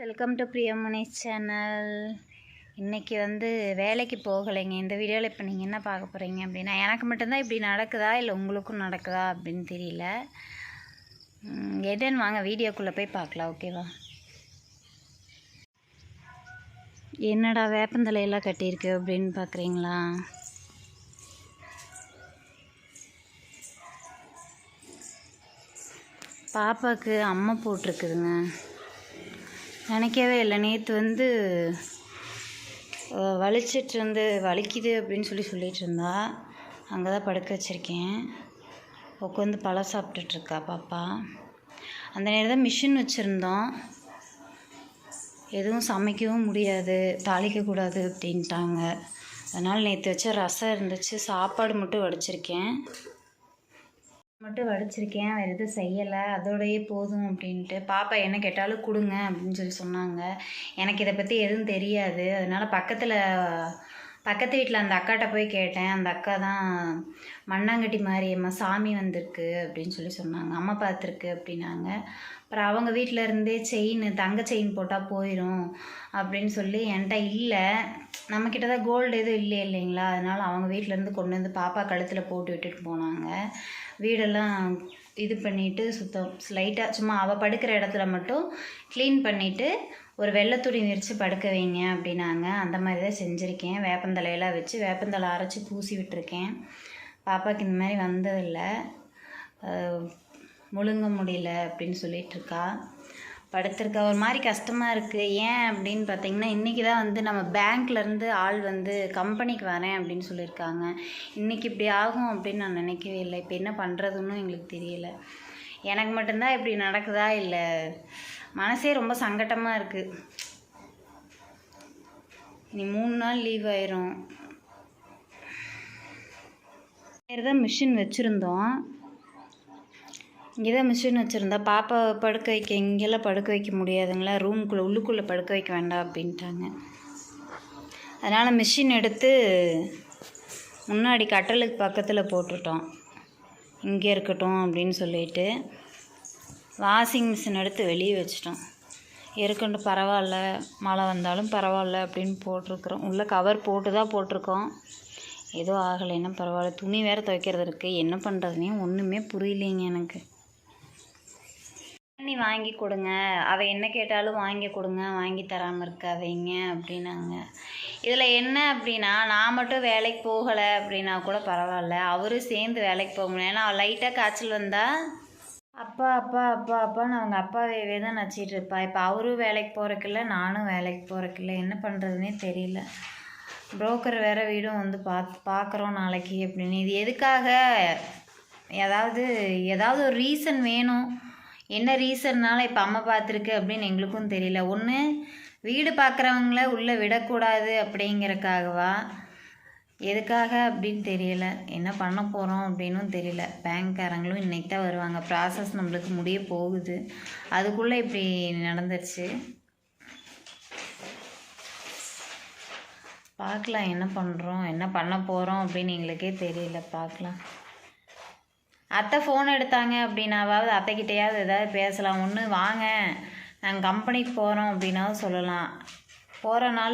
Welcome to பிரியமணி channel. இன்றைக்கி வேலைக்கு போகலைங்க. இந்த வீடியோவில் இப்போ நீங்கள் என்ன பார்க்க போகிறீங்க அப்படின்னா, எனக்கு மட்டும்தான் இப்படி நடக்குதா இல்லை உங்களுக்கும் நடக்குதா அப்படின்னு தெரியல. என்னன்னு வாங்க வீடியோக்குள்ளே போய் பார்க்கலாம். ஓகேவா? என்னடா வேப்பந்தலையெல்லாம் கட்டியிருக்கு அப்படின்னு பார்க்குறீங்களா? பாப்பாவுக்கு அம்மை போட்டிருக்குதுங்க. நினைக்கவே இல்லை. நேற்று வலிக்குது அப்படின்னு சொல்லிட்டு இருந்தா. அங்கே தான் படுக்க வச்சுருக்கேன். உட்காந்து பழம் சாப்பிட்டுட்ருக்கா பாப்பா. அந்த நேரம் தான் மிஷின் வச்சுருந்தோம். எதுவும் சமைக்கவும் முடியாது, தாளிக்கக்கூடாது அப்படின்ட்டாங்க. அதனால் நேற்று வச்ச ரசம் இருந்துச்சு, சாப்பாடு மட்டும் வடிச்சிருக்கேன். வேறு எதுவும் செய்யலை, அதோடையே போதும் அப்படின்ட்டு. பாப்பா என்ன கேட்டாலும் கொடுங்க அப்படின்னு சொன்னாங்க. எனக்கு இதை பற்றி எதுவும் தெரியாது. அதனால் பக்கத்து வீட்டில் அந்த அக்காட்ட போய் கேட்டேன். அந்த அக்கா தான் மண்ணாங்கட்டி மாரியம்மா சாமி வந்திருக்கு அப்படின்னு சொன்னாங்க. அம்மா பார்த்துருக்கு அப்படின்னாங்க. அப்புறம் அவங்க வீட்டில் இருந்தே தங்க செயின் போட்டால் போயிடும் அப்படின்னு என்கிட்ட இல்லை. நம்மக்கிட்ட தான் கோல்டு எதுவும் இல்லைங்களா. அதனால் அவங்க வீட்டிலேருந்து கொண்டு வந்து பாப்பா கழுத்தில் போட்டு விட்டுட்டு போனாங்க. வீடெல்லாம் இது பண்ணிவிட்டு லைட்டாக சும்மா அவள் படுக்கிற இடத்துல மட்டும் க்ளீன் பண்ணிவிட்டு ஒரு வெள்ளை துணி விரித்து படுக்க வைங்க அப்படின்னாங்க. அந்த மாதிரி தான் செஞ்சுருக்கேன். வேப்பந்தலையெல்லாம் வச்சு வேப்பந்தலை அரைச்சி பூசி விட்டுருக்கேன். பாப்பாவுக்கு இந்த மாதிரி வந்ததில்லை, முழுங்க முடியல அப்படின்னு சொல்லிகிட்ருக்கா. படுத்திருக்கா. ஒரு மாதிரி கஷ்டமாக இருக்குது. ஏன் அப்படின்னு பார்த்தீங்கன்னா, இன்றைக்கி தான் நம்ம பேங்க்லேருந்து ஆள் கம்பெனிக்கு வரேன் அப்படின்னு சொல்லியிருக்காங்க. இன்றைக்கி இப்படி ஆகும் அப்படின்னு நான் நினைக்கவே இல்லை. இப்போ என்ன பண்ணுறதுன்னு எங்களுக்கு தெரியல. எனக்கு மட்டும்தான் இப்படி நடக்குதா இல்லை மனசே ரொம்ப சங்கட்டமாக இருக்குது. இனி 3 நாள் லீவ் ஆயிரும். தான் மிஷின் வச்சுருந்தோம். இங்கே தான் மிஷின் வச்சுருந்தா பாப்பா படுக்க வைக்க இங்கெல்லாம் படுக்க வைக்க முடியாதுங்களா. உள்ளுக்குள்ளே படுக்க வைக்க வேண்டாம் அப்படின்ட்டாங்க. அதனால் மிஷின் எடுத்து முன்னாடி கட்டலுக்கு பக்கத்தில் போட்டுட்டோம். இங்கே இருக்கட்டும் அப்படின்னு சொல்லிட்டு வாஷிங் மிஷின் எடுத்து வெளியே வச்சிட்டோம். இருக்கட்டும், பரவாயில்ல, மழை வந்தாலும் பரவாயில்ல அப்படின்னு போட்டிருக்குறோம். உள்ளே கவர் போட்டு தான் போட்டிருக்கோம். ஏதோ ஆகலைன்னா பரவாயில்ல. துணி வேறு துவைக்கிறது இருக்குது. என்ன பண்ணுறதுனே ஒன்றுமே புரியலைங்க எனக்கு. தண்ணி வாங்கி கொடுங்க, அவள் என்ன கேட்டாலும் வாங்கி கொடுங்க, வாங்கி தராமல் இருக்காதீங்க அப்படின்னாங்க. இதில் என்ன அப்படின்னா, நான் மட்டும் வேலைக்கு போகலை அப்படின்னா கூட பரவாயில்ல, அவரும் சேர்ந்து வேலைக்கு போக முடியும். ஏன்னா அவள் லைட்டாக காய்ச்சல் வந்தால் அப்பா அப்பா அப்பா அப்பான்னு அவங்க அப்பாவே தான் நச்சிட்டு இருப்பா. இப்போ அவரும் வேலைக்கு போகிறக்கில்ல, நானும் வேலைக்கு போகிறக்கில்ல. என்ன பண்ணுறதுனே தெரியல. புரோக்கர் வேறு வீடும் பார்க்குறோம் நாளைக்கு அப்படின்னு. இது எதுக்காக? ஏதாவது ஒரு ரீசன் வேணும். என்ன ரீசன்னால இப்போ அம்மா பார்த்துருக்கு அப்படின்னு எங்களுக்கும் தெரியல. ஒன்று வீடு பார்க்குறவங்கள உள்ளே விடக்கூடாது அப்படிங்கிறக்காகவா, எதுக்காக அப்படின்னு தெரியல. என்ன பண்ண போகிறோம் அப்படின்னும் தெரியல. பேங்க்காரங்களும் இன்றைக்கி தான் வருவாங்க. ப்ராசஸ் நம்மளுக்கு முடிய போகுது. அதுக்குள்ளே இப்படி நடந்துருச்சு. பார்க்கலாம் என்ன பண்ணுறோம், என்ன பண்ண போகிறோம் அப்படின்னு எங்களுக்கே தெரியல. பார்க்கலாம். அத்தை ஃபோன் எடுத்தாங்க அப்படின்னாவது அத்தைக்கிட்டையாவது ஏதாவது பேசலாம். ஒன்று வாங்க நாங்கள் கம்பெனிக்கு போகிறோம் அப்படின்னாவது சொல்லலாம். போகிறனால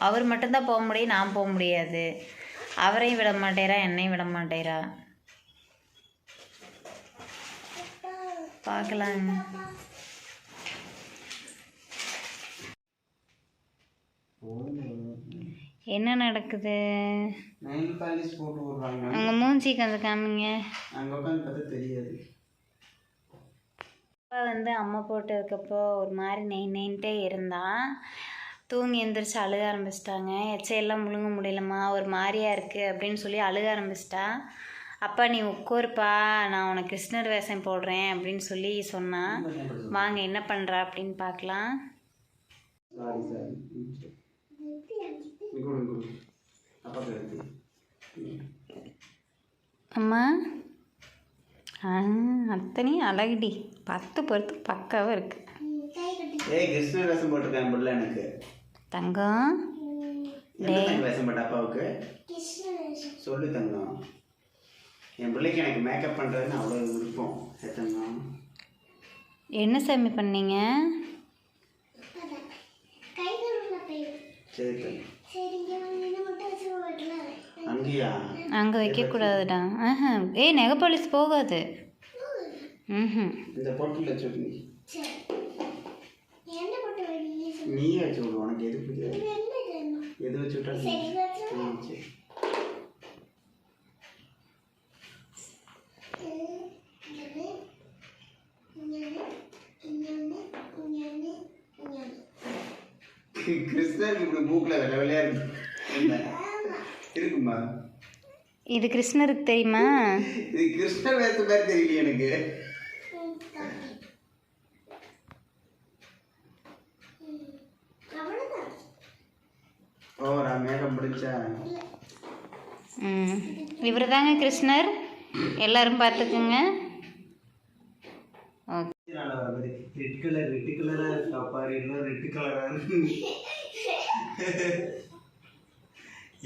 அவர் மட்டும்தான் போக முடியும், நான் போக முடியாது. அவரையும் விட மாட்டேறா, என்னையும் விட மாட்டேறா. பார்க்கலாங்க. என்ன நடக்குது? உங்கள் மூஞ்சிக்கு அந்த காமிங்க. அப்பா அம்மா போட்டதுக்கப்போ ஒரு மாதிரி நெய்ன்ட்டே இருந்தான். தூங்கி எழுந்திரிச்சு அழுக ஆரம்பிச்சிட்டாங்க. எச்சையெல்லாம் முழுங்க முடியலம்மா, ஒரு மாதிரியாக இருக்குது அப்படின்னு அழுக ஆரம்பிச்சிட்டா. அப்பா நீ உட்காருப்பா, நான் உனக்கு கிருஷ்ணர் வேஷம் போடுறேன் அப்படின்னு சொன்னான். வாங்க என்ன பண்ணுறா அப்படின்னு பார்க்கலாம். அம்மா அத்தனை அழகுடி, 10 பொறுத்து பக்காவாக இருக்கு. தங்கம் சொல்லு தங்கம். என் பிள்ளைக்கு எனக்கு மேக்கப் பண்ணுறதுன்னு அவ்வளோ விருப்பம். தங்கம் என்ன சாமி பண்ணீங்க? சரி தங்க. அங்கேயா? அங்கே வைக்கக்கூடாதுடா. ஏய் நெகை பாலிஷ் போகாது. இந்த பொட்டில் வச்சு விடு. நீயே வச்சு விடு, உனக்கு எது பிடிக்காது எது வச்சு விட்டா சரி. கிருஷ்ணர் இப்படி மூக்கில் வெள்ளை வெள்ளையா இருக்குமா? இது கிருஷ்ணருக்கு தெரியுமா? இது கிருஷ்ணர் வேச மாதிரி தெரியல எனக்கு. ஓரா மேகம் பிடிச்சா. இவர் தாங்க கிருஷ்ணர், எல்லாரும் பார்த்துக்குங்க. ரெட் கலரா இருக்கா பாரு, இன்னும் ரெட் கலரா இருக்கு.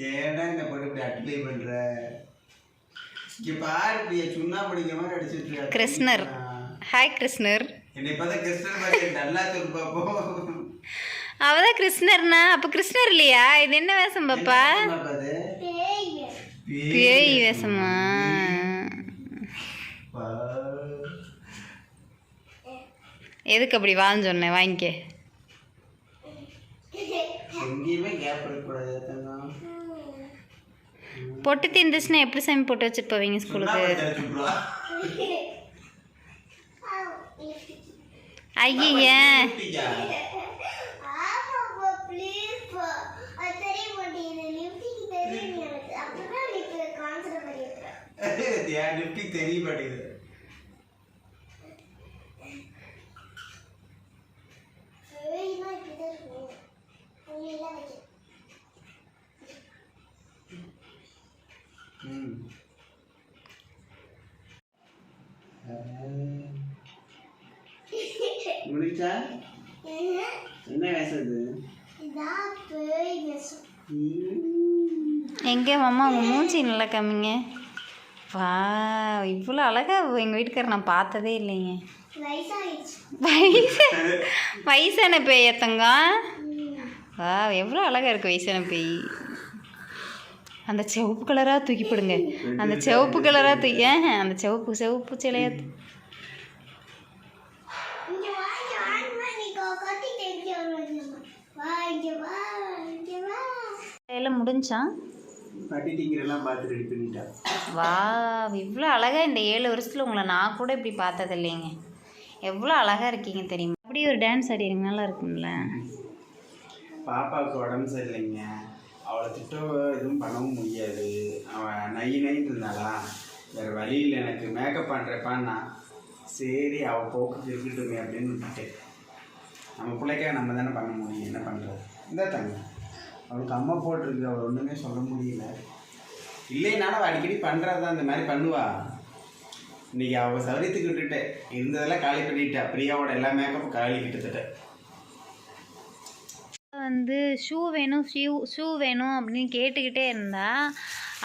ஏன்னா இந்த பொண்ணு இப்படி அப்ளை பண்ற? இங்க பாரு, இப்படியே சுண்ணா படிக்கிற மாதிரி அடிச்சுட்டு கிருஷ்ணர். ஹாய் கிருஷ்ணர். என்னை பார்த்தா கிருஷ்ணர் மாதிரி நல்லா சொல்லு பாப்போம். அவதான் கிருஷ்ணர்னா, அப்ப கிருஷ்ணர் இல்லையா? இது என்ன வேஷம் பாப்பா? பேய் வேஷமா? எதுக்கு அப்படி வான்னு சொன்னேன்? வாங்கிக்க. பொட்டு தீர்ந்துச்சுன்னா எப்படி சாமி போட்டு வச்சுட்டு போவீங்க ஸ்கூலுக்கு? ஐயா தெரிய மாட்டேங்குது. முடிச்சா என்ன வேசது? எங்கே மாமா உங்கள் மூஞ்சி நல்லா காமிங்க. வா, இவ்வளோ அழகா எங்கள் வீட்டுக்கார நான் பார்த்ததே இல்லைங்க. வயசான பேய் தங்கம். வா, எவ்வளோ அழகா இருக்கு வயசான பேய். அந்த சிவப்பு கலராக தூக்கி போடுங்க. அந்த சிவப்பு கலராக தூக்கி அந்த சிவப்பு சிலையா எல்லாம் முடிஞ்சா? வா, இவ்வளோ அழகா இந்த 7 வருஷத்தில் உங்களை நான் கூட இப்படி பார்த்தது இல்லைங்க. எவ்வளோ அழகா இருக்கீங்க தெரியுமா? அப்படி ஒரு டான்ஸ் ஆடிடுங்க, நல்லா இருக்கும்ல. பாப்பாவுக்கு உடம்பு சரியில்லைங்க, அவளை திட்டம் எதுவும் பண்ணவும் முடியாது. அவன் நைன்னு இருந்தாளா, வேறு வழியில் எனக்கு மேக்கப் பண்ணுறப்பான்னா சரி அவள் போக்கு இருக்கட்டுமே அப்படின்னு விட்டுட்டேன். நம்ம பிள்ளைக்காக நம்ம தானே பண்ண முடியும், என்ன பண்ணுறது? இந்த தங்க அவளுக்கு அம்மா போட்டிருக்கு, அவள் ஒன்றுமே சொல்ல முடியல. இல்லைனாலும் அவள் அடிக்கடி பண்ணுறது தான், இந்த மாதிரி பண்ணுவா. இன்றைக்கி அவள் சௌரியத்துக்கு விட்டுட்டேன், இருந்ததெல்லாம் காலி பண்ணிட்டா. பிரியாவோட எல்லா மேக்கப்பும் காலி கிட்டத்தட்ட. வந்து ஷூ வேணும் அப்படின்னு கேட்டுக்கிட்டே இருந்தா,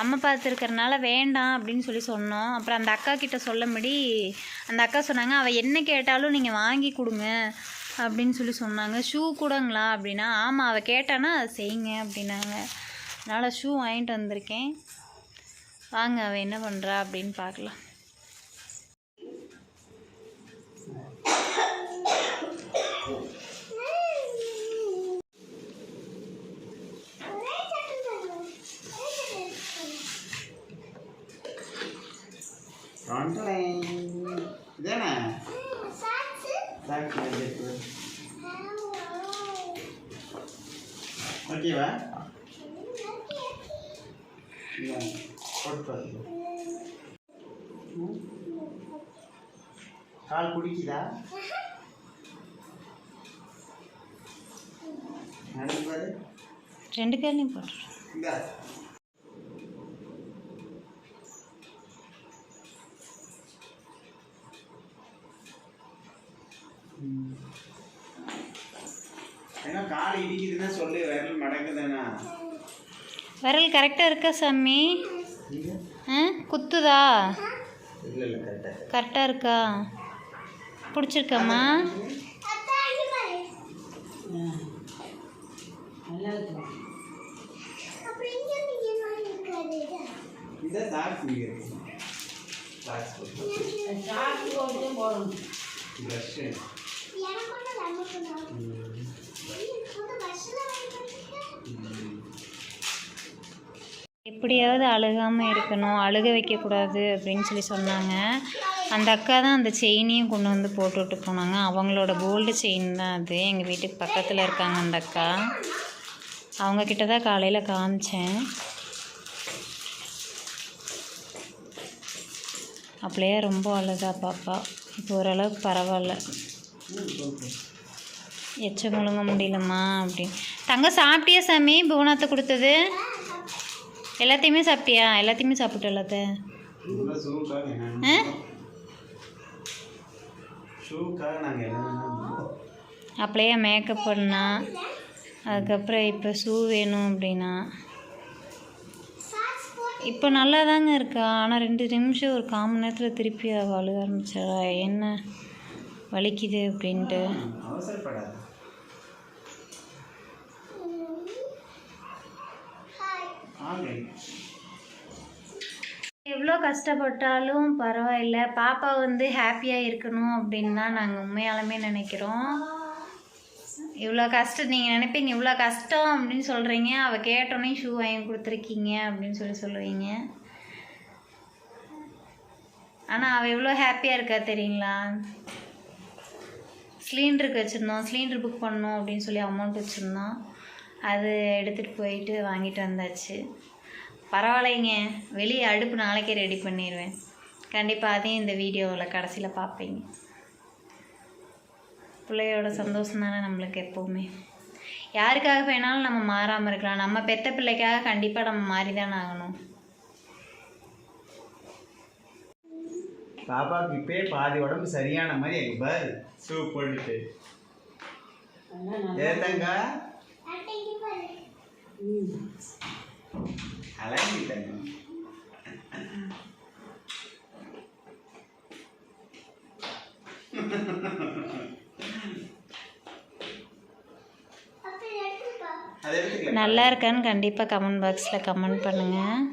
அம்மா பார்த்துருக்கறனால வேண்டாம் அப்படின்னு சொன்னோம். அப்புறம் அந்த அக்கா கிட்ட சொல்லும்படி அந்த அக்கா சொன்னாங்க, அவள் என்ன கேட்டாலும் நீங்கள் வாங்கி கொடுங்க அப்படின்னு சொன்னாங்க. ஷூ கூடங்களா அப்படின்னா, ஆமாம் அவள் கேட்டானா அதை செய்யுங்க அப்படின்னாங்க. அதனால் ஷூ வாங்கிட்டு வந்திருக்கேன். வாங்க அவள் என்ன பண்ணுறா அப்படின்னு பார்க்கலாம். இதானே ஓகேவா? கால் குடிக்குதா? நடப்பாரு 2 காலையும் போட்டுரு. ஏன்னா கால் இடிக்குதுன்னா சொல்லு, விரல் மடக்குதானா? விரல் கரெக்டாக இருக்கா சாமி? குத்துதா? இல்லை கரெக்டாக இருக்கா? பிடிச்சிருக்காம்மா? இதான் சாக்ஸ் இங்கே இருக்கு. சாக்ஸ் போடணும். ப்ரஷ்ஷு. எப்படியாவது அழுகாமல் இருக்கணும், அழுக வைக்கக்கூடாது அப்படின்னு சொல்லி சொன்னாங்க. அந்த அக்கா தான் அந்த செயினையும் கொண்டு வந்து போட்டுவிட்டு போனாங்க. அவங்களோட கோல்டு செயின் தான் அது. எங்கள் வீட்டுக்கு பக்கத்தில் இருக்காங்க அந்த அக்கா. அவங்கக்கிட்ட தான் காலையில் காமிச்சேன். அப்படியே ரொம்ப அழுதா பாப்பா. இப்போ ஓரளவுக்கு பரவாயில்ல. எச்ச முழுங்க முடியலம்மா அப்படின்னு. தங்க சாப்பிட்டியா சாமி? புவனாத்தை கொடுத்தது எல்லாத்தையுமே சாப்பிட்டியா? எல்லாத்தையுமே சாப்பிட்டு எல்லாத்த அப்படியே மேக்கப் பண்ணா. அதுக்கப்புறம் இப்போ ஷூ வேணும் அப்படின்னா. இப்போ நல்லா தாங்க இருக்கா. ஆனால் 2 நிமிஷம் ஒரு 1/4 மணி நேரத்தில் திருப்பி அவள் அழுக ஆரம்பிச்சிடா. என்ன வலிக்குது அப்படின்ட்டு. எவ்வளோ கஷ்டப்பட்டாலும் பரவாயில்ல, பாப்பா வந்து ஹாப்பியாக இருக்கணும் அப்படின்னு தான் நாங்கள் உண்மையாலுமே நினைக்கிறோம். இவ்வளோ கஷ்டம் நீங்கள் நினைப்பீங்க, இவ்வளோ கஷ்டம் அப்படின்னு சொல்கிறீங்க, அவள் கேட்டோன்னே ஷூ வாங்கி கொடுத்துருக்கீங்க அப்படின்னு சொல்லுவீங்க. ஆனால் அவள் எவ்வளோ ஹாப்பியாக இருக்கா தெரியுங்களா? சிலிண்டருக்கு வச்சுருந்தோம், சிலிண்டர் புக் பண்ணோம் அப்படின்னு சொல்லி அமௌண்ட் வச்சுருந்தோம். அது எடுத்துகிட்டு போயிட்டு வாங்கிட்டு வந்தாச்சு. பரவாயில்லைங்க, வெளியே அடுப்பு நாளைக்கே ரெடி பண்ணிடுவேன். கண்டிப்பாக அதையும் இந்த வீடியோவில் கடைசியில் பார்ப்பீங்க. பிள்ளையோட சந்தோஷம் தானே நம்மளுக்கு எப்போவுமே. யாருக்காக வேணாலும் நம்ம மாறாமல் இருக்கலாம். நம்ம பெத்த பிள்ளைக்காக கண்டிப்பாக நம்ம மாறி தானே ஆகணும். பாப்பாவுக்கு இப்பயே பாதி உடம்பு சரியான மாதிரி எனக்கு பாரு. ஷூ போட்டுட்டு ஏதாங்க அழகிட்டாங்க. நல்லா இருக்கான்னு கண்டிப்பாக கமெண்ட் பாக்ஸில் கமெண்ட் பண்ணுங்கள்.